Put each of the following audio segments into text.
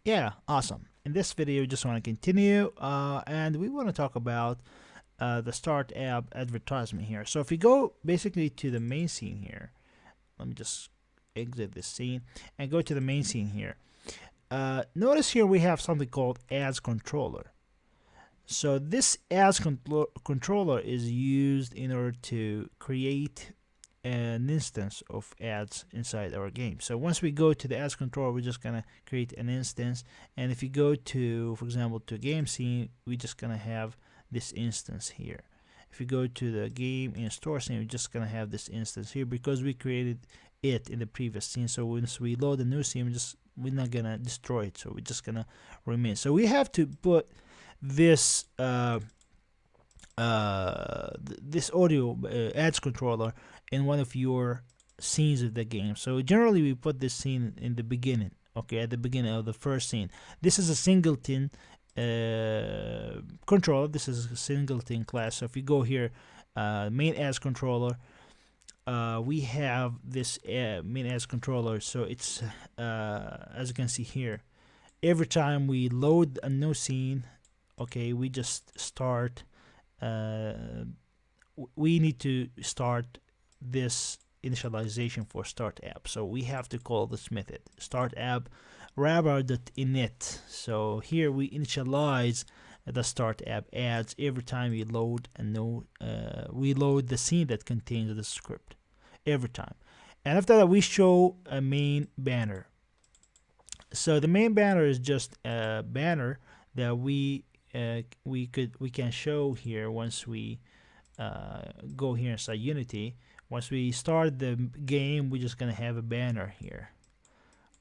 Yeah, awesome. In this video, we just want to continue and we want to talk about the Start App advertisement here. So if you go basically to the main scene here, let me just exit this scene and go to the main scene here. Notice here we have something called Ads Controller. So this Ads Controller is used in order to create an instance of ads inside our game. So once we go to the ads controller, we're just gonna create an instance, and if you go to, for example, to game scene, we're just gonna have this instance here. If you go to the game in store scene, we're just gonna have this instance here because we created it in the previous scene. So once we load a new scene, we're not gonna destroy it, so we're just gonna remain. So we have to put this this audio ads controller in one of your scenes of the game. So generally we put this scene in the beginning, okay, at the beginning of the first scene. This is a singleton controller. This is a singleton class. So if you go here, MainAds controller, we have this MainAds controller. So it's as you can see here, every time we load a new scene, okay, we just start we need to start this initialization for start app. So we have to call this method start app wrapper.init. So here we initialize the start app ads every time we load a new we load the scene that contains the script every time. And after that we show a main banner. So the main banner is just a banner that we can show here once we go here inside Unity. Once we start the game, we're just gonna have a banner here.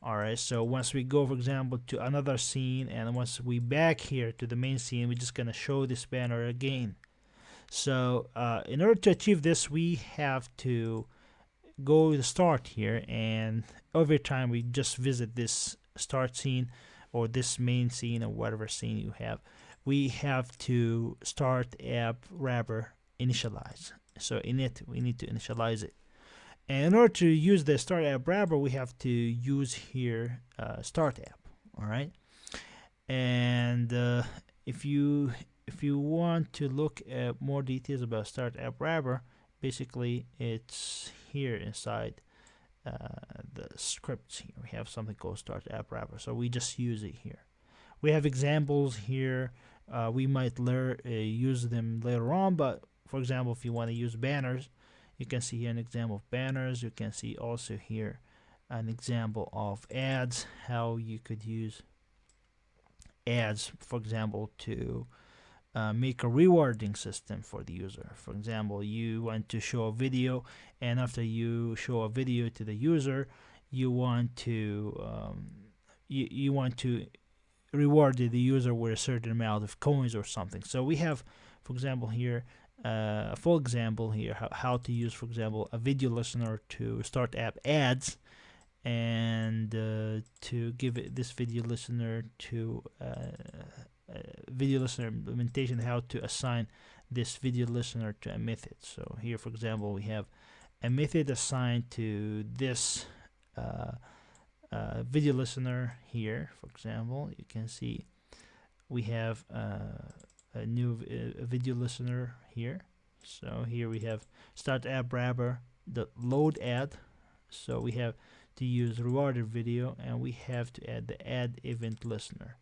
Alright, so once we go, for example, to another scene, and once we back here to the main scene, we're just gonna show this banner again. So in order to achieve this, we have to go to start here, and every time we just visit this start scene or this main scene or whatever scene you have, we have to start app wrapper initialize. So in it, we need to initialize it. And in order to use the start app wrapper, we have to use here start app. All right. And if you want to look at more details about start app wrapper, basically it's here inside the scripts. Here we have something called start app wrapper. So we just use it here. We have examples here. We might use them later on, but for example, if you want to use banners, you can see here an example of banners. You can see also here an example of ads, how you could use ads, for example, to make a rewarding system for the user. For example, you want to show a video, and after you show a video to the user, you want to you want to reward the user with a certain amount of coins or something. So we have, for example, here a full example here how to use, for example, a video listener to start app ads, and to give this video listener to video listener implementation, how to assign this video listener to a method. So here, for example, we have a method assigned to this video listener here. For example, you can see we have a new video listener here. So here we have start app wrapper the load ad. So we have to use rewarded video, and we have to add the add event listener.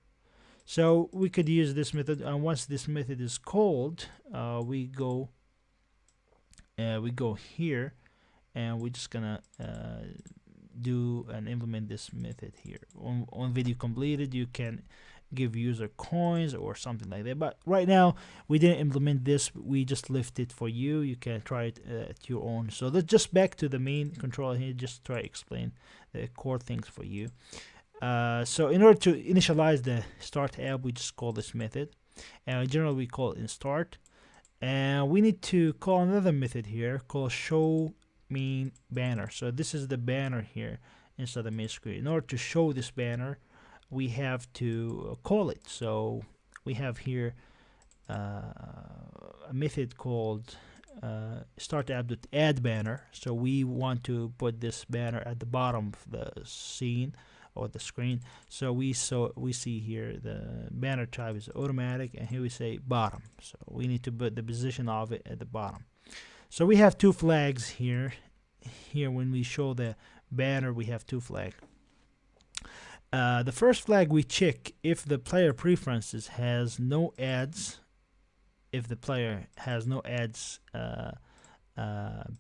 So we could use this method, and once this method is called, we go here, and we're just gonna do and implement this method here. On video completed, you can give user coins or something like that, but right now we didn't implement this. We just left it for you. You can try it at your own. So let's just back to the main controller here, just try to explain the core things for you. So in order to initialize the start app, we just call this method, and generally we call it in start, and we need to call another method here called show main banner. So this is the banner here inside the main screen. In order to show this banner, we have to call it. So we have here a method called startApp.add banner. So we want to put this banner at the bottom of the scene or the screen. So we see here the banner type is automatic, and here we say bottom. So we need to put the position of it at the bottom. So we have two flags here. Here when we show the banner, we have two flags. The first flag we check if the player preferences has no ads. If the player has no ads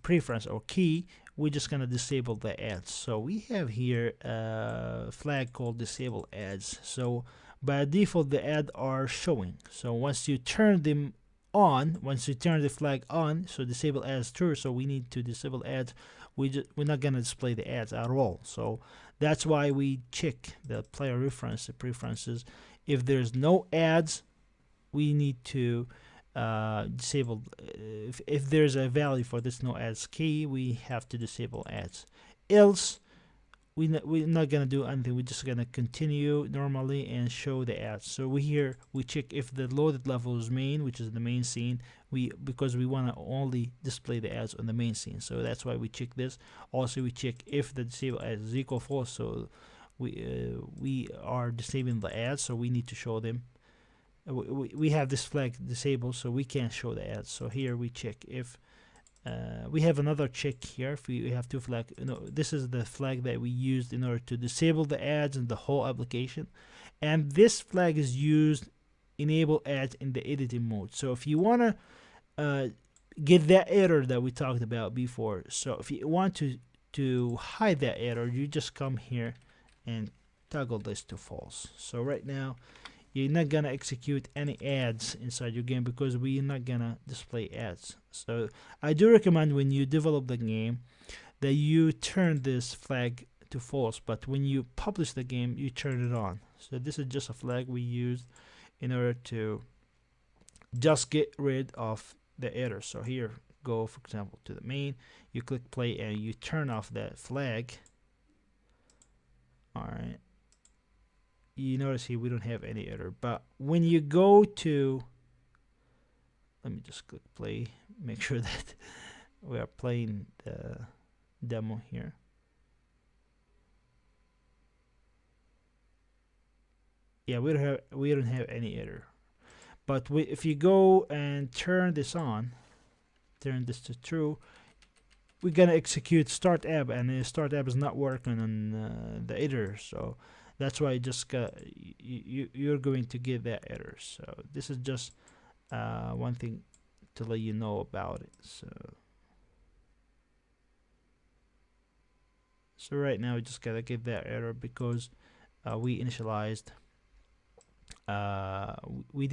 preference or key, we're just gonna disable the ads. So we have here a flag called disable ads. So by default the ads are showing. So once you turn them on, once you turn the flag on, so disable ads true, so we need to disable ads. We're not gonna display the ads at all. So that's why we check the player preferences. If there's no ads, we need to disable. If there's a value for this no ads key, we have to disable ads. Else we're not gonna do anything. We're just gonna continue normally and show the ads. So we check if the loaded level is main, which is the main scene, because we want to only display the ads on the main scene. So that's why we check this. Also we check if the disable ads is equal false, so we are disabling the ads, so we need to show them. We have this flag disabled, so we can't show the ads. So here we check if we have another check here. If we have two flags, this is the flag that we used in order to disable the ads in the whole application, and this flag is used enable ads in the editing mode. So if you want to get that error that we talked about before, so if you want to hide that error, you just come here and toggle this to false. So right now you're not gonna execute any ads inside your game because we're not gonna display ads. So I do recommend when you develop the game that you turn this flag to false, but when you publish the game you turn it on. So this is just a flag we used in order to just get rid of the error. So here, go for example to the main, you click play and you turn off that flag. Alright, you notice here we don't have any error, but when you go to, let me just click play, make sure that we are playing the demo here. Yeah, we don't have any error. But if you go and turn this on, turn this to true, we're gonna execute StartApp, and the StartApp is not working on the editor. So that's why you're going to get that error. So this is just one thing to let you know about it. So right now we just gotta get that error because we initialized. We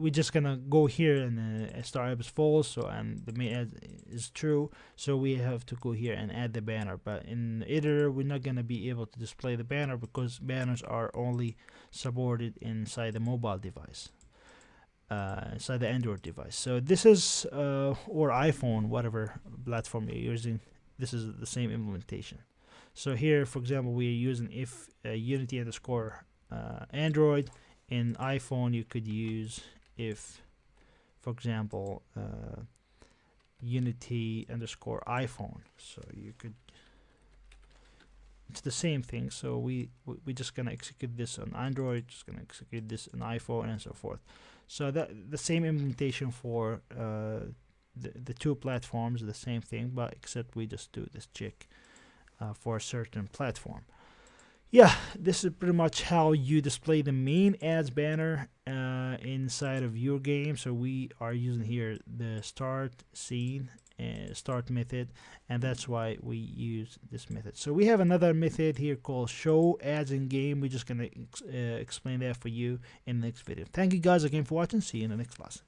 just gonna go here and StartApp is false, so and the main ad is true, so we have to go here and add the banner. But in the editor we're not gonna be able to display the banner because banners are only supported inside the mobile device, inside the Android device. So this is or iPhone, whatever platform you're using, this is the same implementation. So here for example we are using if Unity underscore Android. In iPhone you could use if, for example, Unity underscore iPhone. So you could, it's the same thing. So we just gonna execute this on Android, just gonna execute this on iPhone, and so forth. So that the same implementation for the two platforms, the same thing, but except we just do this check for a certain platform. Yeah, this is pretty much how you display the main ads banner inside of your game. So we are using here the start scene and start method, and that's why we use this method. So we have another method here called show ads in game. We're just gonna explain that for you in the next video. Thank you guys again for watching. See you in the next lesson.